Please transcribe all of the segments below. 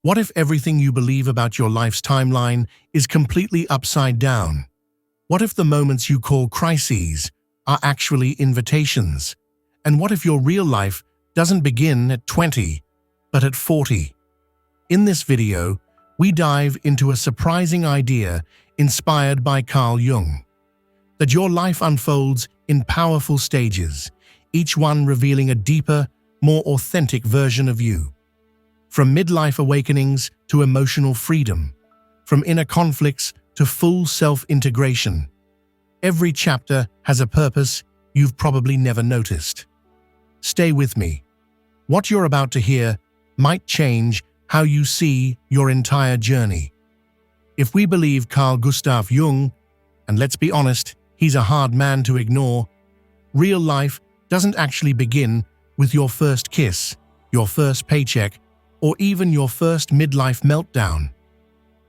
What if everything you believe about your life's timeline is completely upside down? What if the moments you call crises are actually invitations? And what if your real life doesn't begin at 20, but at 40? In this video, we dive into a surprising idea inspired by Carl Jung, that your life unfolds in powerful stages, each one revealing a deeper, more authentic version of you. From midlife awakenings to emotional freedom, from inner conflicts to full self-integration, every chapter has a purpose you've probably never noticed. Stay with me. What you're about to hear might change how you see your entire journey. If we believe Carl Gustav Jung, and let's be honest, he's a hard man to ignore, real life doesn't actually begin with your first kiss, your first paycheck, or even your first midlife meltdown.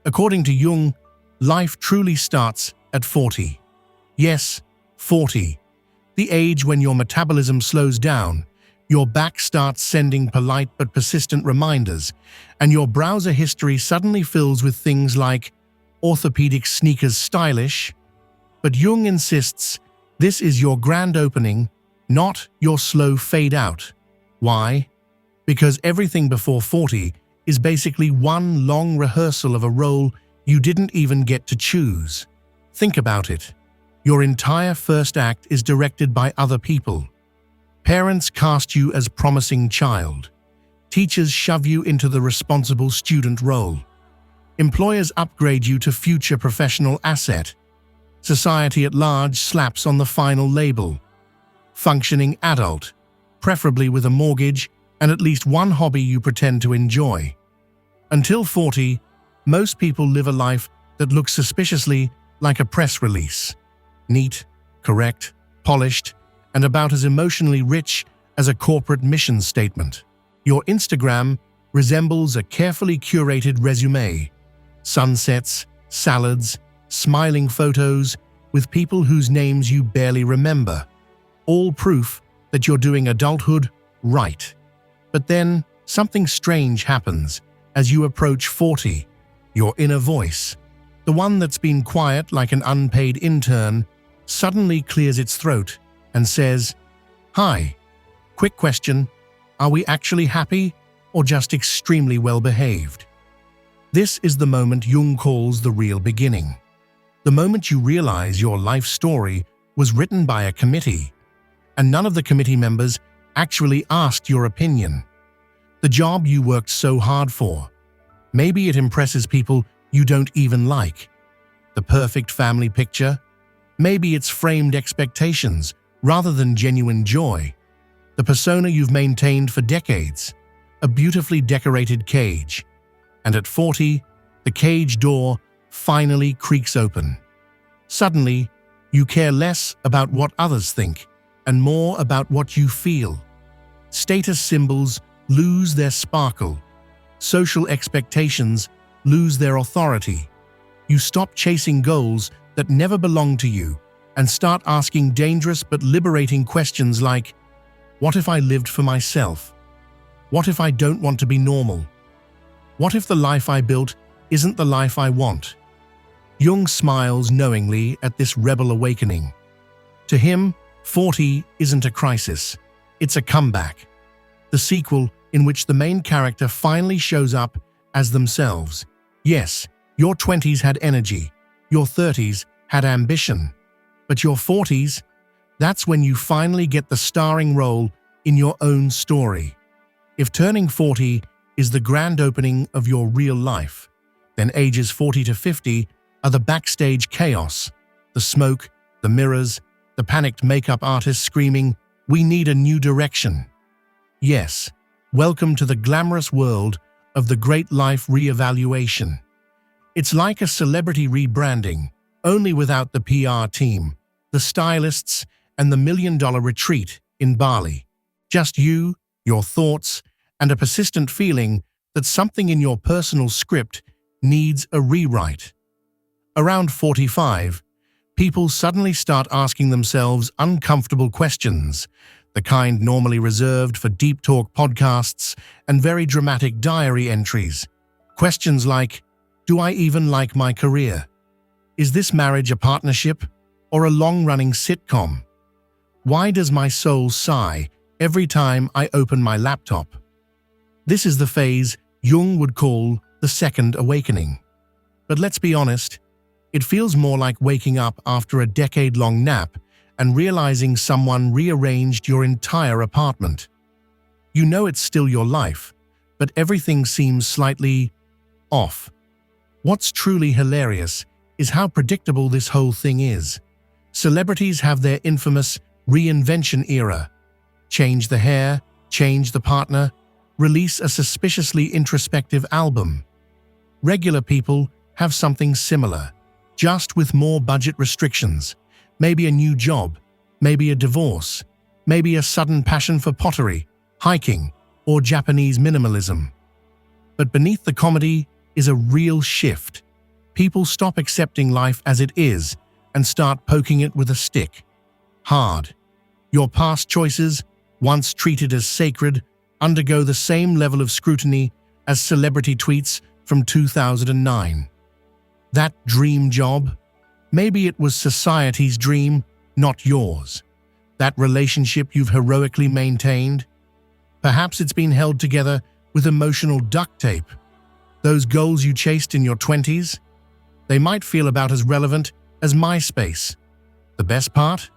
According to Jung, life truly starts at 40. Yes, 40. The age when your metabolism slows down, your back starts sending polite but persistent reminders, and your browser history suddenly fills with things like orthopedic sneakers stylish. But Jung insists this is your grand opening, not your slow fade out. Why? Because everything before 40 is basically one long rehearsal of a role you didn't even get to choose. Think about it. Your entire first act is directed by other people. Parents cast you as promising child. Teachers shove you into the responsible student role. Employers upgrade you to future professional asset. Society at large slaps on the final label. Functioning adult, preferably with a mortgage and at least one hobby you pretend to enjoy. Until 40, most people live a life that looks suspiciously like a press release. Neat, correct, polished, and about as emotionally rich as a corporate mission statement. Your Instagram resembles a carefully curated resume. Sunsets, salads, smiling photos with people whose names you barely remember. All proof that you're doing adulthood right. But then, something strange happens as you approach 40. Your inner voice, the one that's been quiet like an unpaid intern, suddenly clears its throat and says, "Hi, quick question, are we actually happy or just extremely well-behaved?" This is the moment Jung calls the real beginning. The moment you realize your life story was written by a committee, and none of the committee members actually asked your opinion. The job you worked so hard for. Maybe it impresses people you don't even like. The perfect family picture. Maybe it's framed expectations rather than genuine joy. The persona you've maintained for decades. A beautifully decorated cage. And at 40, the cage door finally creaks open. Suddenly, you care less about what others think and more about what you feel. Status symbols lose their sparkle. Social expectations lose their authority. You stop chasing goals that never belonged to you and start asking dangerous but liberating questions like, what if I lived for myself? What if I don't want to be normal? What if the life I built isn't the life I want? Jung smiles knowingly at this rebel awakening. To him, 40 isn't a crisis, it's a comeback. The sequel in which the main character finally shows up as themselves. Yes, your 20s had energy, your 30s had ambition, but your 40s, that's when you finally get the starring role in your own story. If turning 40 is the grand opening of your real life, then ages 40 to 50 are the backstage chaos, the smoke, the mirrors, the panicked makeup artists screaming, "We need a new direction." Yes, welcome to the glamorous world of the great life reevaluation. It's like a celebrity rebranding, only without the PR team, the stylists, and the million-dollar retreat in Bali. Just you, your thoughts, and a persistent feeling that something in your personal script needs a rewrite. Around 45, people suddenly start asking themselves uncomfortable questions, the kind normally reserved for deep talk podcasts and very dramatic diary entries. Questions like, do I even like my career? Is this marriage a partnership or a long-running sitcom? Why does my soul sigh every time I open my laptop? This is the phase Jung would call the second awakening. But let's be honest, it feels more like waking up after a decade-long nap and realizing someone rearranged your entire apartment. You know it's still your life, but everything seems slightly off. What's truly hilarious is how predictable this whole thing is. Celebrities have their infamous reinvention era. Change the hair, change the partner, release a suspiciously introspective album. Regular people have something similar, just with more budget restrictions. Maybe a new job, maybe a divorce, maybe a sudden passion for pottery, hiking, or Japanese minimalism. But beneath the comedy is a real shift. People stop accepting life as it is and start poking it with a stick. Hard. Your past choices, once treated as sacred, undergo the same level of scrutiny as celebrity tweets from 2009. That dream job? Maybe it was society's dream, not yours. That relationship you've heroically maintained? Perhaps it's been held together with emotional duct tape. Those goals you chased in your 20s? They might feel about as relevant as MySpace. The best part?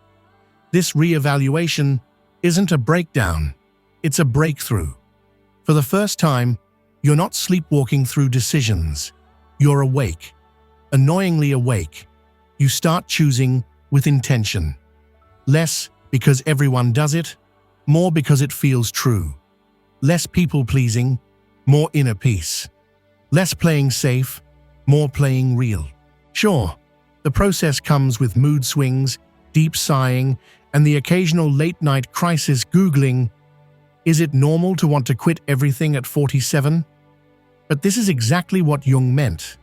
This reevaluation isn't a breakdown, it's a breakthrough. For the first time, you're not sleepwalking through decisions. You're awake. Annoyingly awake. You start choosing with intention. Less because everyone does it, more because it feels true. Less people-pleasing, more inner peace. Less playing safe, more playing real. Sure, the process comes with mood swings, deep sighing, and the occasional late-night crisis Googling, is it normal to want to quit everything at 47? But this is exactly what Jung meant.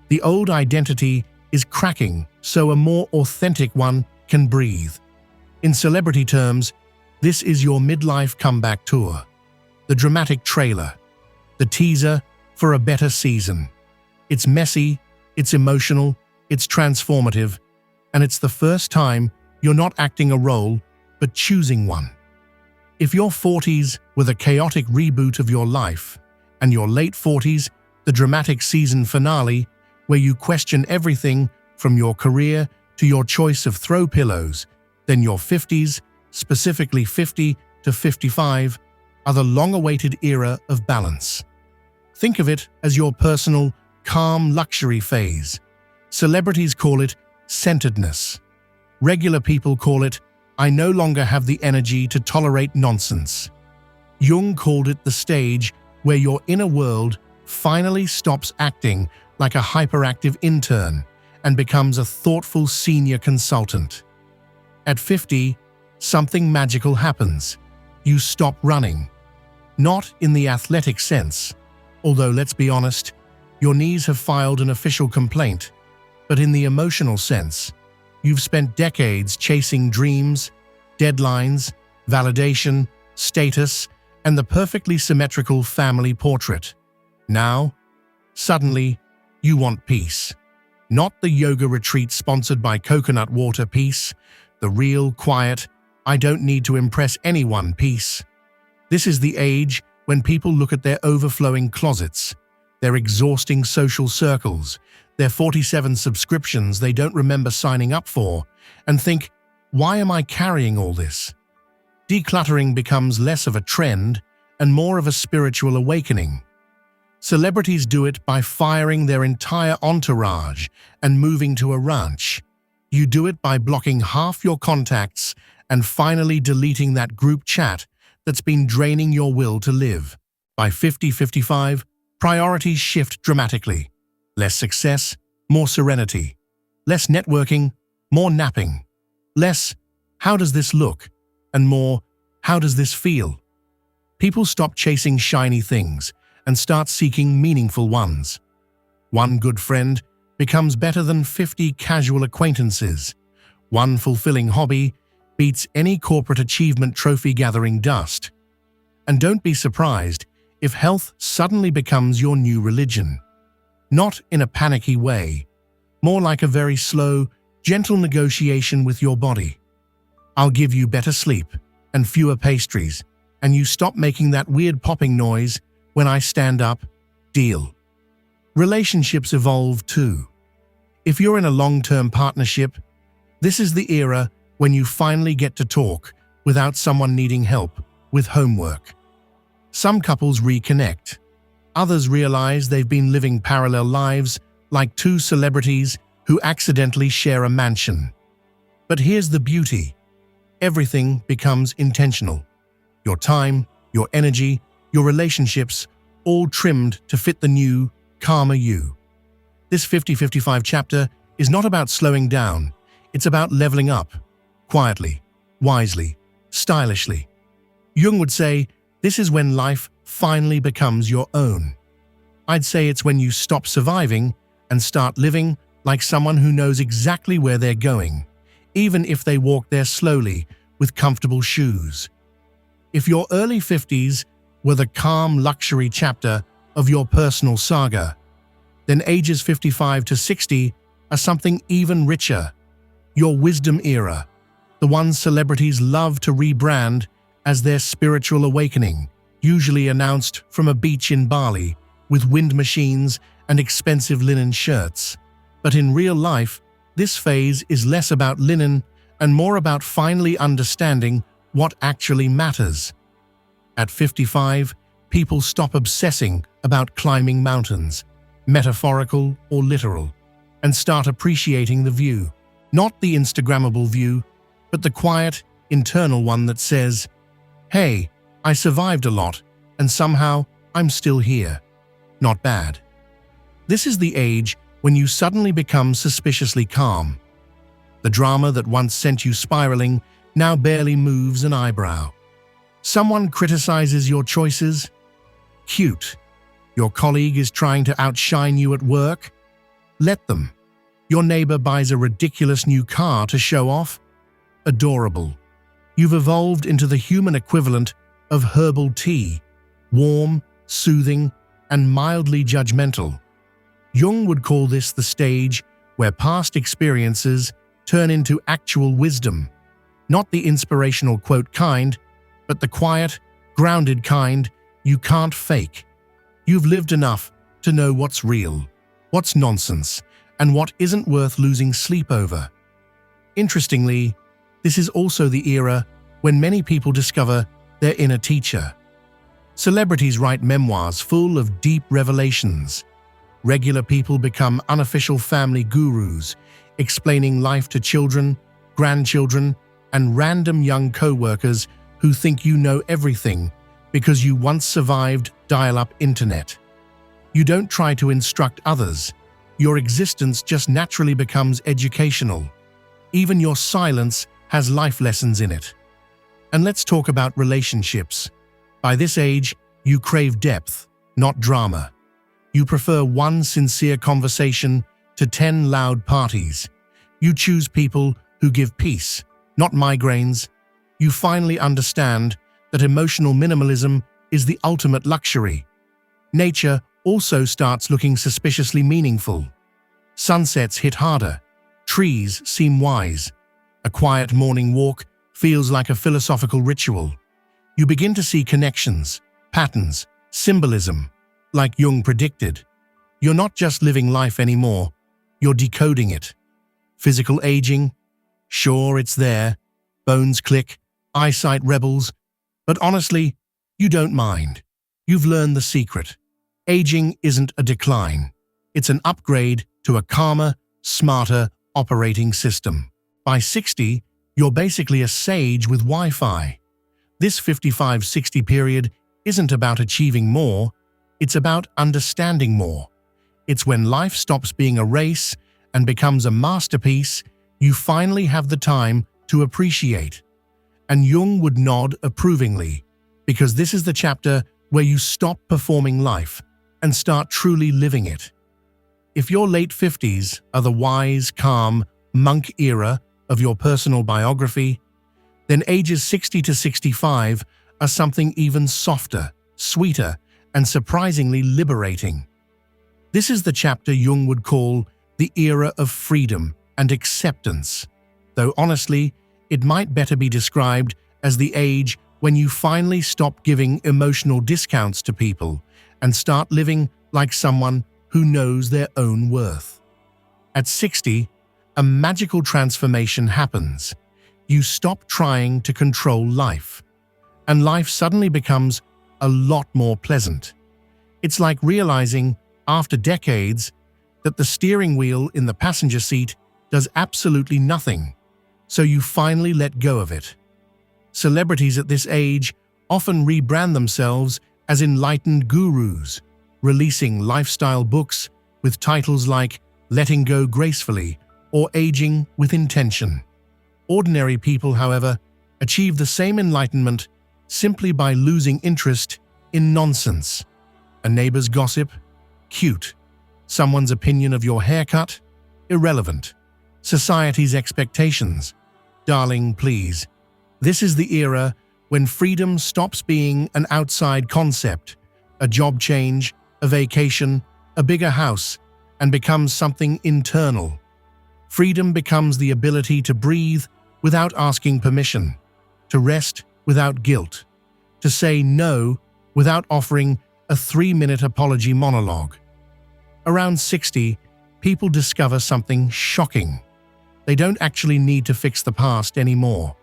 The old identity is cracking so a more authentic one can breathe. In celebrity terms, this is your midlife comeback tour. The dramatic trailer. The teaser for a better season. It's messy, it's emotional, it's transformative, and it's the first time you're not acting a role, but choosing one. If your 40s were the chaotic reboot of your life, and your late 40s the dramatic season finale where you question everything from your career to your choice of throw pillows, then your 50s, specifically 50 to 55, are the long-awaited era of balance. Think of it as your personal, calm luxury phase. Celebrities call it centeredness. Regular people call it, I no longer have the energy to tolerate nonsense. Jung called it the stage where your inner world finally stops acting like a hyperactive intern and becomes a thoughtful senior consultant. At 50, something magical happens. You stop running. Not in the athletic sense, although let's be honest, your knees have filed an official complaint, but in the emotional sense, you've spent decades chasing dreams, deadlines, validation, status, and the perfectly symmetrical family portrait. Now, suddenly, you want peace. Not the yoga retreat sponsored by coconut water peace, the real, quiet, I don't need to impress anyone peace. This is the age when people look at their overflowing closets, their exhausting social circles, their 47 subscriptions they don't remember signing up for, and think, why am I carrying all this? Decluttering becomes less of a trend and more of a spiritual awakening. Celebrities do it by firing their entire entourage and moving to a ranch. You do it by blocking half your contacts and finally deleting that group chat that's been draining your will to live. By 50-55, priorities shift dramatically. Less success, more serenity. Less networking, more napping. Less, how does this look? And more, how does this feel? People stop chasing shiny things and start seeking meaningful ones. One good friend becomes better than 50 casual acquaintances. One fulfilling hobby beats any corporate achievement trophy-gathering dust. And don't be surprised if health suddenly becomes your new religion. not in a panicky way, more like a very slow, gentle negotiation with your body. I'll give you better sleep and fewer pastries, and you stop making that weird popping noise when I stand up. Deal. Relationships evolve too. If you're in a long-term partnership, this is the era when you finally get to talk without someone needing help with homework. Some couples reconnect. Others realize they've been living parallel lives like two celebrities who accidentally share a mansion. But here's the beauty. Everything becomes intentional. Your time, your energy, your relationships, all trimmed to fit the new, calmer you. This 50-55 chapter is not about slowing down. It's about leveling up, quietly, wisely, stylishly. Jung would say, this is when life finally becomes your own. I'd say it's when you stop surviving and start living like someone who knows exactly where they're going, even if they walk there slowly with comfortable shoes. If your early 50s were the calm luxury chapter of your personal saga, then ages 55 to 60 are something even richer. Your wisdom era, the one celebrities love to rebrand as their spiritual awakening, usually announced from a beach in Bali with wind machines and expensive linen shirts. But in real life, this phase is less about linen and more about finally understanding what actually matters. At 55, people stop obsessing about climbing mountains, metaphorical or literal, and start appreciating the view. Not the Instagrammable view, but the quiet, internal one that says, hey, I survived a lot, and somehow I'm still here. Not bad. This is the age when you suddenly become suspiciously calm. The drama that once sent you spiraling now barely moves an eyebrow. Someone criticizes your choices? Cute. Your colleague is trying to outshine you at work? Let them. Your neighbor buys a ridiculous new car to show off? Adorable. You've evolved into the human equivalent of herbal tea, warm, soothing, and mildly judgmental. Jung would call this the stage where past experiences turn into actual wisdom, not the inspirational quote kind, but the quiet, grounded kind you can't fake. You've lived enough to know what's real, what's nonsense, and what isn't worth losing sleep over. Interestingly, this is also the era when many people discover their inner teacher. Celebrities write memoirs full of deep revelations. Regular people become unofficial family gurus, explaining life to children, grandchildren, and random young co-workers who think you know everything because you once survived dial-up internet. You don't try to instruct others. Your existence just naturally becomes educational. Even your silence has life lessons in it. And let's talk about relationships. By this age, you crave depth, not drama. You prefer one sincere conversation to 10 loud parties. You choose people who give peace, not migraines. You finally understand that emotional minimalism is the ultimate luxury. Nature also starts looking suspiciously meaningful. Sunsets hit harder. Trees seem wise. A quiet morning walk feels like a philosophical ritual. You begin to see connections, patterns, symbolism, like Jung predicted. You're not just living life anymore, you're decoding it. Physical aging? Sure, it's there. Bones click, eyesight rebels. But honestly, you don't mind. You've learned the secret. Aging isn't a decline. It's an upgrade to a calmer, smarter operating system. By 60, you're basically a sage with Wi-Fi. This 55-60 period isn't about achieving more, it's about understanding more. It's when life stops being a race and becomes a masterpiece, you finally have the time to appreciate. And Jung would nod approvingly, because this is the chapter where you stop performing life and start truly living it. If your late 50s are the wise, calm, monk era of your personal biography, then ages 60 to 65 are something even softer, sweeter, and surprisingly liberating. This is the chapter Jung would call the era of freedom and acceptance, though honestly, it might better be described as the age when you finally stop giving emotional discounts to people and start living like someone who knows their own worth. At 60, a magical transformation happens. You stop trying to control life, and life suddenly becomes a lot more pleasant. It's like realizing, after decades, that the steering wheel in the passenger seat does absolutely nothing, so you finally let go of it. Celebrities at this age often rebrand themselves as enlightened gurus, releasing lifestyle books with titles like Letting Go Gracefully or Aging with Intention. Ordinary people, however, achieve the same enlightenment simply by losing interest in nonsense. A neighbor's gossip? Cute. Someone's opinion of your haircut? Irrelevant. Society's expectations? Darling, please. This is the era when freedom stops being an outside concept, a job change, a vacation, a bigger house, and becomes something internal. Freedom becomes the ability to breathe without asking permission, to rest without guilt, to say no without offering a 3-minute apology monologue. Around 60, people discover something shocking. They don't actually need to fix the past anymore.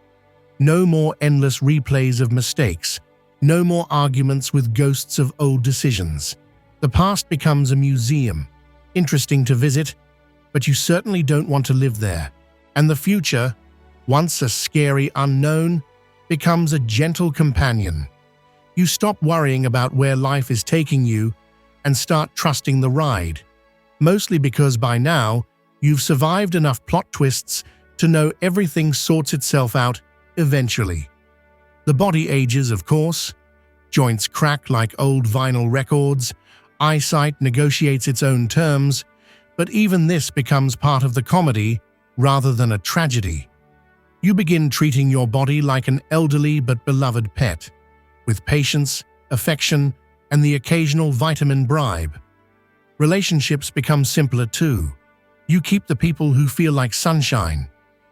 No more endless replays of mistakes. No more arguments with ghosts of old decisions. The past becomes a museum, interesting to visit, but you certainly don't want to live there. And the future, once a scary unknown, becomes a gentle companion. You stop worrying about where life is taking you and start trusting the ride, mostly because by now, you've survived enough plot twists to know everything sorts itself out eventually. The body ages, of course. Joints crack like old vinyl records. Eyesight negotiates its own terms. But even this becomes part of the comedy rather than a tragedy. You begin treating your body like an elderly but beloved pet, with patience, affection, and the occasional vitamin bribe. Relationships become simpler too. You keep the people who feel like sunshine.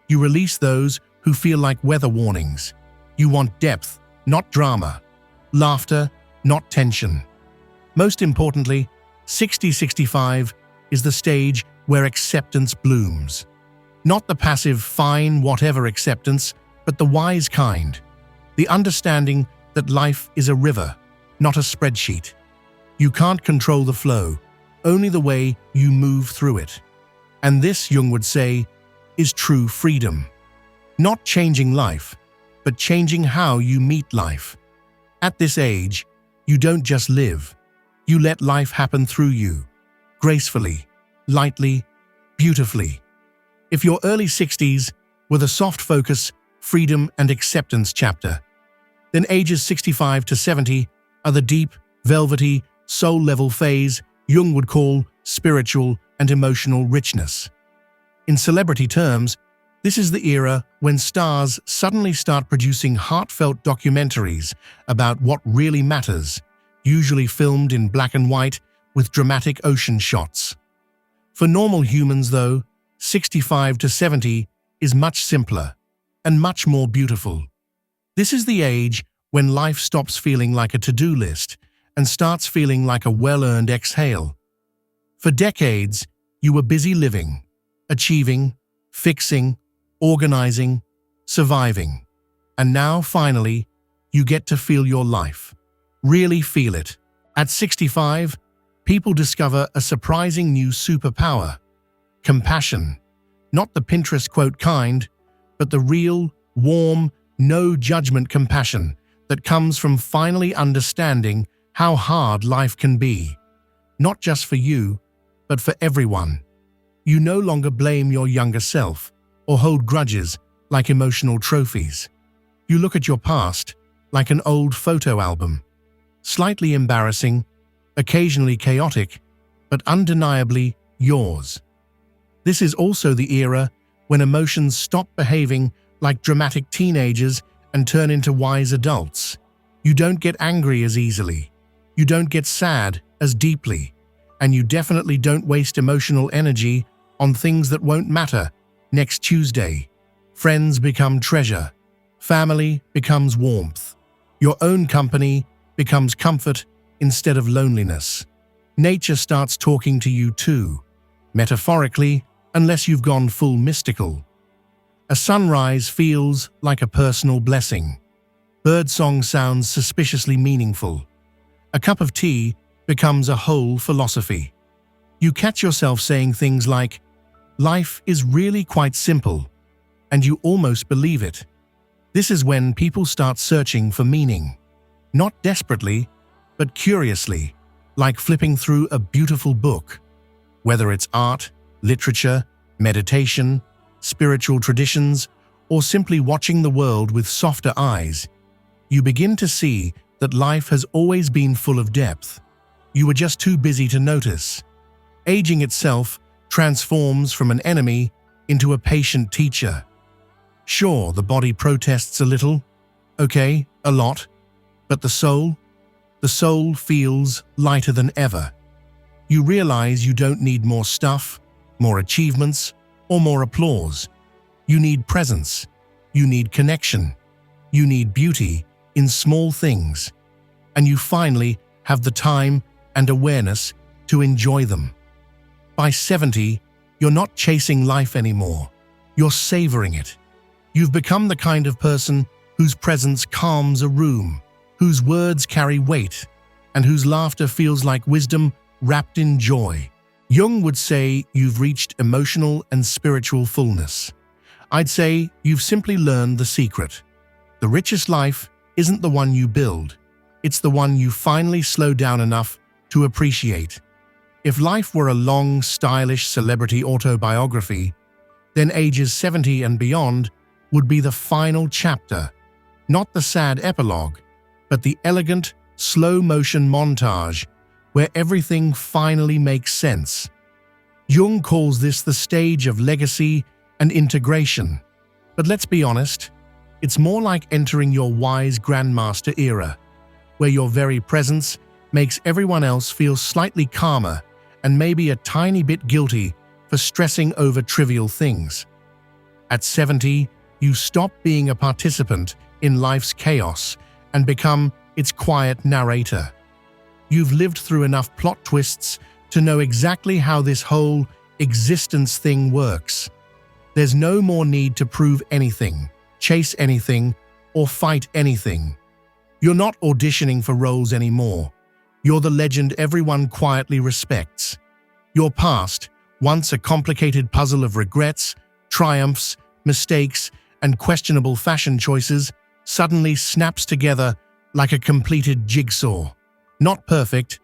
You release those who feel like weather warnings. You want depth, not drama. Laughter, not tension. Most importantly, 60-65 is the stage where acceptance blooms. Not the passive, fine, whatever acceptance, but the wise kind. The understanding that life is a river, not a spreadsheet. You can't control the flow, only the way you move through it. And this, Jung would say, is true freedom. Not changing life, but changing how you meet life. At this age, you don't just live. You let life happen through you, gracefully, lightly, beautifully. If your early 60s were the soft focus, freedom and acceptance chapter, then ages 65 to 70 are the deep, velvety, soul-level phase Jung would call spiritual and emotional richness. In celebrity terms, this is the era when stars suddenly start producing heartfelt documentaries about what really matters, usually filmed in black and white with dramatic ocean shots. For normal humans, though, 65 to 70 is much simpler and much more beautiful. This is the age when life stops feeling like a to-do list and starts feeling like a well-earned exhale. For decades, you were busy living, achieving, fixing, organizing, surviving. And now, finally, you get to feel your life. Really feel it. At 65, people discover a surprising new superpower: compassion. Not the Pinterest quote kind, but the real, warm, no-judgment compassion that comes from finally understanding how hard life can be. Not just for you, but for everyone. You no longer blame your younger self or hold grudges like emotional trophies. You look at your past like an old photo album. Slightly embarrassing, occasionally chaotic, but undeniably yours. This is also the era when emotions stop behaving like dramatic teenagers and turn into wise adults. You don't get angry as easily. You don't get sad as deeply. And you definitely don't waste emotional energy on things that won't matter next Tuesday. Friends become treasure. Family becomes warmth. Your own company becomes comfort instead of loneliness. Nature starts talking to you too, metaphorically, unless you've gone full mystical. A sunrise feels like a personal blessing. Birdsong sounds suspiciously meaningful. A cup of tea becomes a whole philosophy. You catch yourself saying things like, "Life is really quite simple," and you almost believe it. This is when people start searching for meaning. Not desperately, but curiously, like flipping through a beautiful book. Whether it's art, literature, meditation, spiritual traditions, or simply watching the world with softer eyes, you begin to see that life has always been full of depth. You were just too busy to notice. Aging itself transforms from an enemy into a patient teacher. Sure, the body protests a little, okay, a lot, but the soul feels lighter than ever. You realize you don't need more stuff, more achievements, or more applause. You need presence. You need connection. You need beauty in small things. And you finally have the time and awareness to enjoy them. By 70, you're not chasing life anymore. You're savoring it. You've become the kind of person whose presence calms a room, whose words carry weight, and whose laughter feels like wisdom wrapped in joy. Jung would say you've reached emotional and spiritual fullness. I'd say you've simply learned the secret. The richest life isn't the one you build. It's the one you finally slow down enough to appreciate. If life were a long, stylish celebrity autobiography, then ages 70 and beyond would be the final chapter, not the sad epilogue, but the elegant, slow-motion montage where everything finally makes sense. Jung calls this the stage of legacy and integration. But let's be honest, it's more like entering your wise grandmaster era, where your very presence makes everyone else feel slightly calmer and maybe a tiny bit guilty for stressing over trivial things. At 70, you stop being a participant in life's chaos and become its quiet narrator. You've lived through enough plot twists to know exactly how this whole existence thing works. There's no more need to prove anything, chase anything, or fight anything. You're not auditioning for roles anymore. You're the legend everyone quietly respects. Your past, once a complicated puzzle of regrets, triumphs, mistakes, and questionable fashion choices, suddenly snaps together like a completed jigsaw. Not perfect,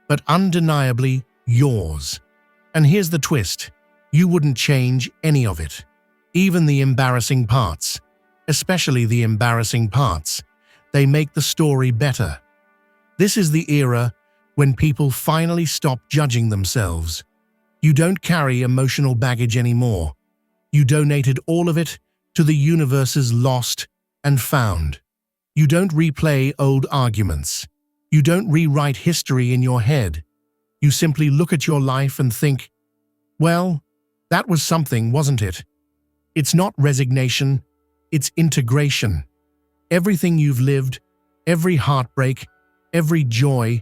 but undeniably yours. And here's the twist. You wouldn't change any of it. Even the embarrassing parts. Especially the embarrassing parts. They make the story better. This is the era when people finally stop judging themselves. You don't carry emotional baggage anymore. You donated all of it to the universe's lost and found. You don't replay old arguments. You don't rewrite history in your head. You simply look at your life and think, well, that was something, wasn't it? It's not resignation, it's integration. Everything you've lived, every heartbreak, every joy,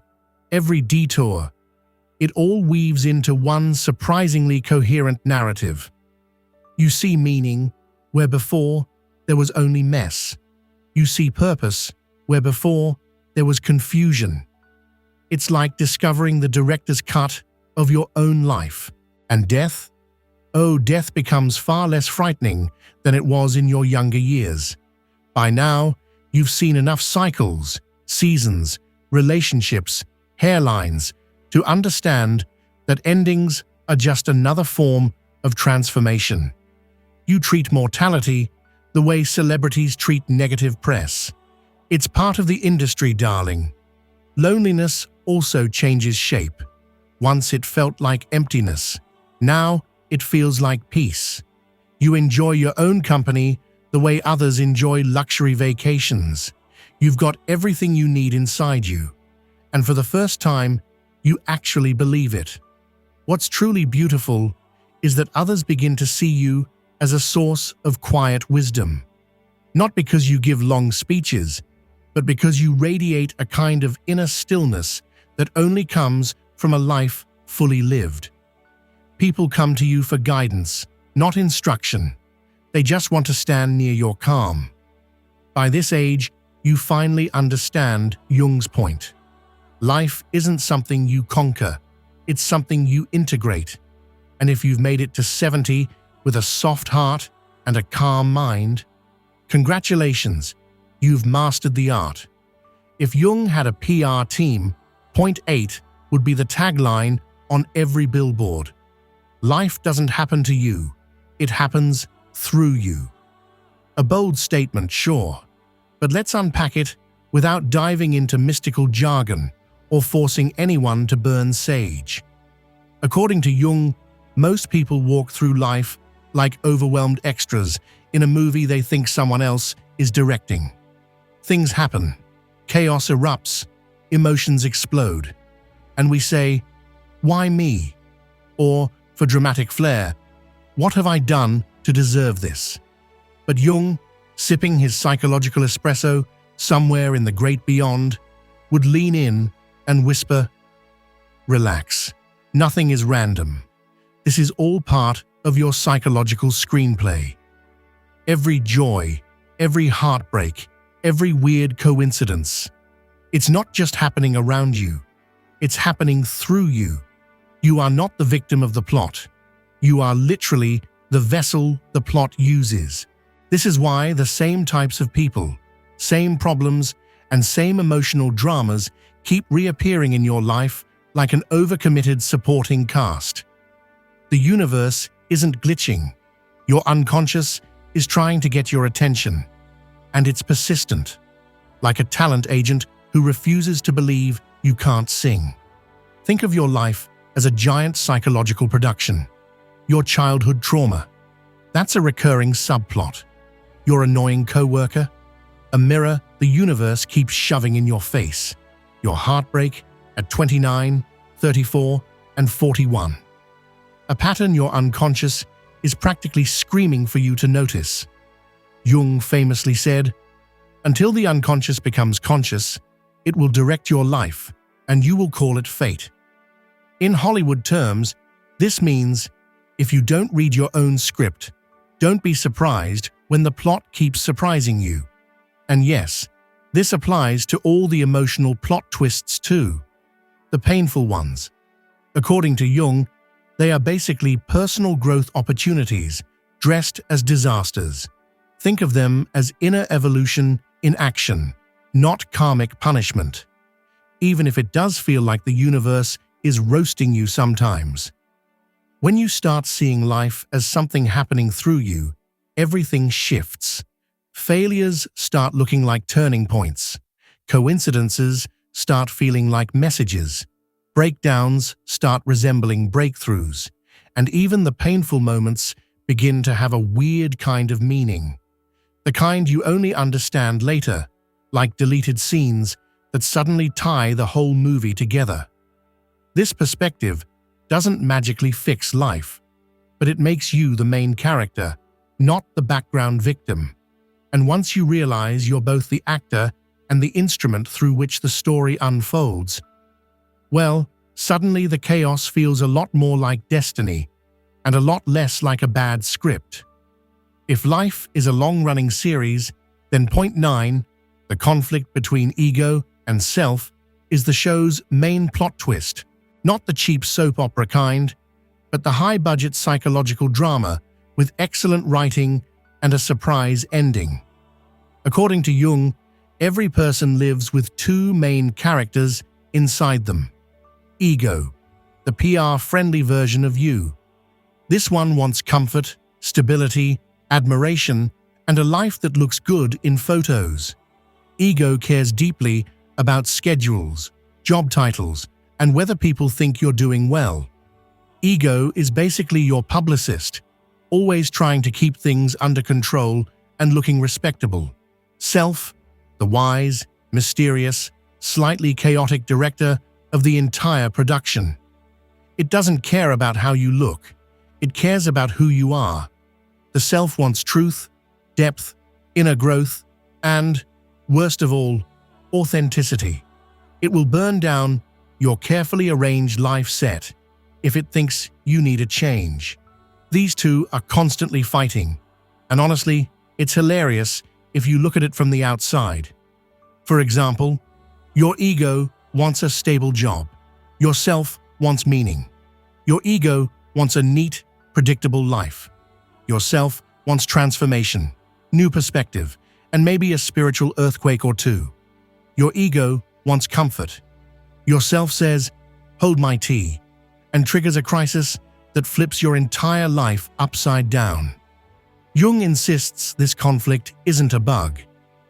every detour, it all weaves into one surprisingly coherent narrative. You see meaning where before there was only mess. You see purpose where before there was confusion. It's like discovering the director's cut of your own life. And death? Oh, death becomes far less frightening than it was in your younger years. By now, you've seen enough cycles, seasons, relationships, hairlines to understand that endings are just another form of transformation. You treat mortality the way celebrities treat negative press. It's part of the industry, darling. Loneliness also changes shape. Once it felt like emptiness. Now it feels like peace. You enjoy your own company the way others enjoy luxury vacations. You've got everything you need inside you. And for the first time, you actually believe it. What's truly beautiful is that others begin to see you as a source of quiet wisdom. Not because you give long speeches, but because you radiate a kind of inner stillness that only comes from a life fully lived. People come to you for guidance, not instruction. They just want to stand near your calm. By this age, you finally understand Jung's point. Life isn't something you conquer, it's something you integrate. And if you've made it to 70 with a soft heart and a calm mind, congratulations, you've mastered the art. If Jung had a PR team, Point 8 would be the tagline on every billboard. Life doesn't happen to you, it happens through you. A bold statement, sure, but let's unpack it without diving into mystical jargon or forcing anyone to burn sage. According to Jung, most people walk through life like overwhelmed extras in a movie they think someone else is directing. Things happen, chaos erupts, emotions explode, and we say, "Why me?" Or, for dramatic flair, "What have I done to deserve this?" But Jung, sipping his psychological espresso somewhere in the great beyond, would lean in and whisper, "Relax. Nothing is random. This is all part of your psychological screenplay. Every joy, every heartbreak, every weird coincidence. It's not just happening around you. It's happening through you. You are not the victim of the plot. You are literally the vessel the plot uses. This is why the same types of people, same problems, and same emotional dramas keep reappearing in your life like an overcommitted supporting cast. The universe isn't glitching. Your unconscious is trying to get your attention, and it's persistent, like a talent agent who refuses to believe you can't sing. Think of your life as a giant psychological production. Your childhood trauma, that's a recurring subplot. Your annoying coworker, a mirror the universe keeps shoving in your face. Your heartbreak at 29, 34, and 41. A pattern your unconscious is practically screaming for you to notice. Jung famously said, "Until the unconscious becomes conscious, it will direct your life, and you will call it fate." In Hollywood terms, this means if you don't read your own script, don't be surprised when the plot keeps surprising you. And yes, this applies to all the emotional plot twists too, the painful ones. According to Jung, they are basically personal growth opportunities dressed as disasters. Think of them as inner evolution in action, not karmic punishment. Even if it does feel like the universe is roasting you sometimes. When you start seeing life as something happening through you, everything shifts. Failures start looking like turning points. Coincidences start feeling like messages. Breakdowns start resembling breakthroughs. And even the painful moments begin to have a weird kind of meaning. The kind you only understand later, like deleted scenes that suddenly tie the whole movie together. This perspective doesn't magically fix life, but it makes you the main character, not the background victim. And once you realize you're both the actor and the instrument through which the story unfolds, well, suddenly the chaos feels a lot more like destiny and a lot less like a bad script. If life is a long-running series, then Point 9, the conflict between ego and self, is the show's main plot twist. Not the cheap soap opera kind, but the high-budget psychological drama with excellent writing and a surprise ending. According to Jung, every person lives with two main characters inside them. Ego, the PR-friendly version of you. This one wants comfort, stability, admiration, and a life that looks good in photos. Ego cares deeply about schedules, job titles, and whether people think you're doing well. Ego is basically your publicist, always trying to keep things under control and looking respectable. Self, the wise, mysterious, slightly chaotic director of the entire production. It doesn't care about how you look. It cares about who you are. The self wants truth, depth, inner growth, and, worst of all, authenticity. It will burn down your carefully arranged life set if it thinks you need a change. These two are constantly fighting, and honestly, it's hilarious if you look at it from the outside. For example, your ego wants a stable job. Your self wants meaning. Your ego wants a neat, predictable life. Your self wants transformation, new perspective, and maybe a spiritual earthquake or two. Your ego wants comfort. Your self says, "Hold my tea," and triggers a crisis that flips your entire life upside down. Jung insists this conflict isn't a bug.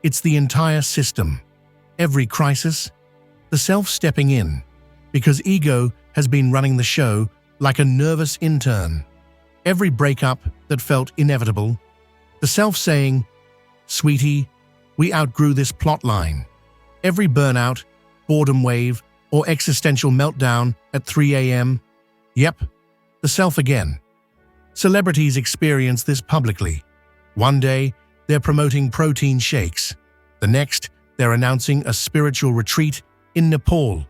It's the entire system. Every crisis, the self stepping in, because ego has been running the show like a nervous intern. Every breakup that felt inevitable, the self saying, "Sweetie, we outgrew this plot line." Every burnout, boredom wave, or existential meltdown at 3 a.m. Yep, the self again. Celebrities experience this publicly. One day, they're promoting protein shakes. The next, they're announcing a spiritual retreat in Nepal.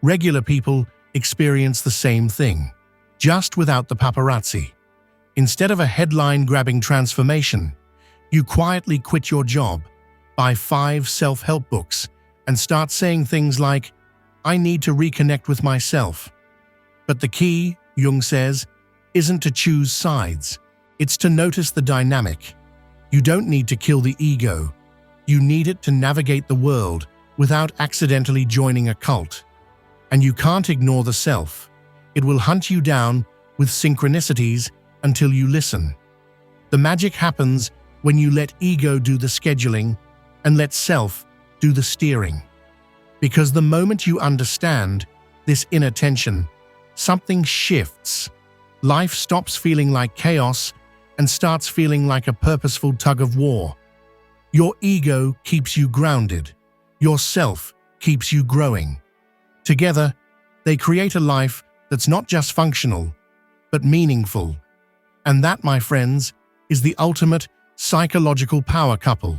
Regular people experience the same thing, just without the paparazzi. Instead of a headline-grabbing transformation, you quietly quit your job, buy 5 self-help books, and start saying things like, "I need to reconnect with myself." But the key, Jung says, isn't to choose sides. It's to notice the dynamic. You don't need to kill the ego. You need it to navigate the world without accidentally joining a cult. And you can't ignore the self. It will hunt you down with synchronicities until you listen. The magic happens when you let ego do the scheduling and let self do the steering. Because the moment you understand this inner tension, something shifts. Life stops feeling like chaos and starts feeling like a purposeful tug of war. Your ego keeps you grounded. Your self keeps you growing. Together, they create a life that's not just functional, but meaningful. And that, my friends, is the ultimate psychological power couple.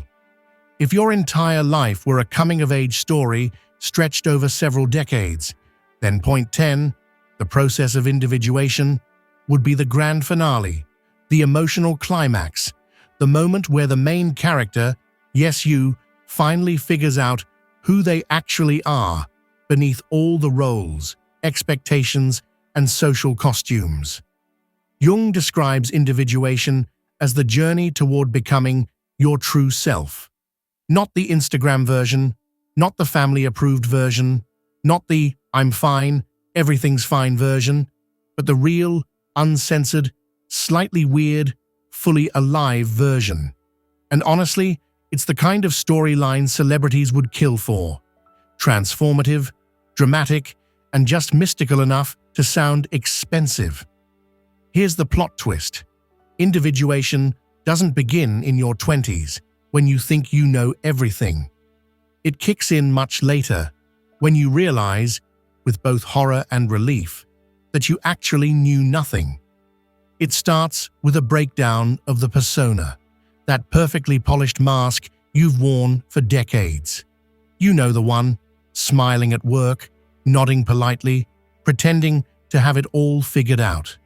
If your entire life were a coming-of-age story stretched over several decades, then point 10, the process of individuation, would be the grand finale, the emotional climax, the moment where the main character, yes you, finally figures out who they actually are beneath all the roles, expectations, and social costumes. Jung describes individuation as the journey toward becoming your true self. Not the Instagram version, not the family-approved version, not the "I'm fine, everything's fine" version, but the real, uncensored, slightly weird, fully alive version. And honestly, it's the kind of storyline celebrities would kill for. Transformative, dramatic, and just mystical enough to sound expensive. Here's the plot twist. Individuation doesn't begin in your 20s when you think you know everything. It kicks in much later, when you realize, with both horror and relief, that you actually knew nothing. It starts with a breakdown of the persona, that perfectly polished mask you've worn for decades. You know the one, smiling at work, nodding politely, pretending to have it all figured out.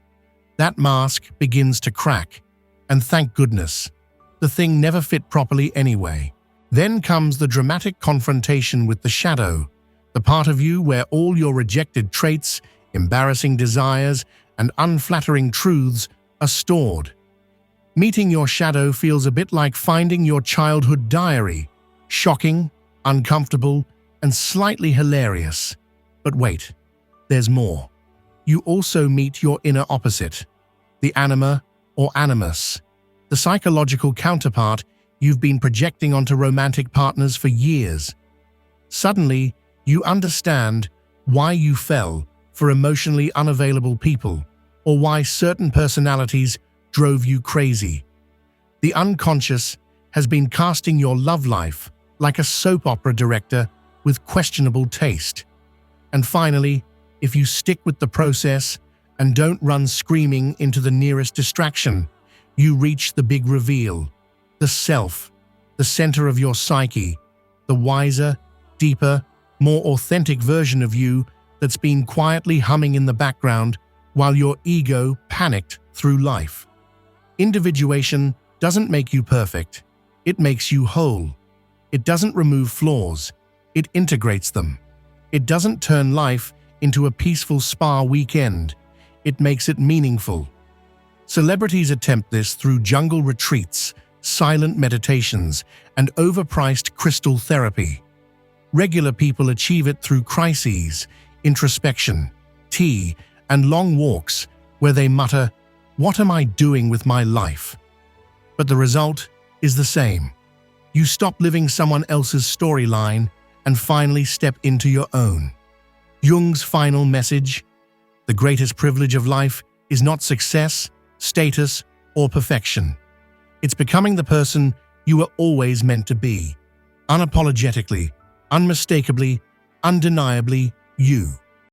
That mask begins to crack, and thank goodness, the thing never fit properly anyway. Then comes the dramatic confrontation with the shadow, the part of you where all your rejected traits, embarrassing desires, and unflattering truths are stored. Meeting your shadow feels a bit like finding your childhood diary, shocking, uncomfortable, and slightly hilarious. But wait, there's more. You also meet your inner opposite, the anima or animus, the psychological counterpart you've been projecting onto romantic partners for years. Suddenly, you understand why you fell for emotionally unavailable people, or why certain personalities drove you crazy. The unconscious has been casting your love life like a soap opera director with questionable taste. And finally, if you stick with the process, And don't run screaming into the nearest distraction. You reach the big reveal, the self, the center of your psyche, the wiser, deeper, more authentic version of you that's been quietly humming in the background while your ego panicked through life. Individuation doesn't make you perfect. It makes you whole. It doesn't remove flaws. It integrates them. It doesn't turn life into a peaceful spa weekend. It makes it meaningful. Celebrities attempt this through jungle retreats, silent meditations, and overpriced crystal therapy. Regular people achieve it through crises, introspection, tea, and long walks where they mutter, "What am I doing with my life?" But the result is the same. You stop living someone else's storyline and finally step into your own. Jung's final message: the greatest privilege of life is not success, status, or perfection. It's becoming the person you were always meant to be. Unapologetically, unmistakably, undeniably you.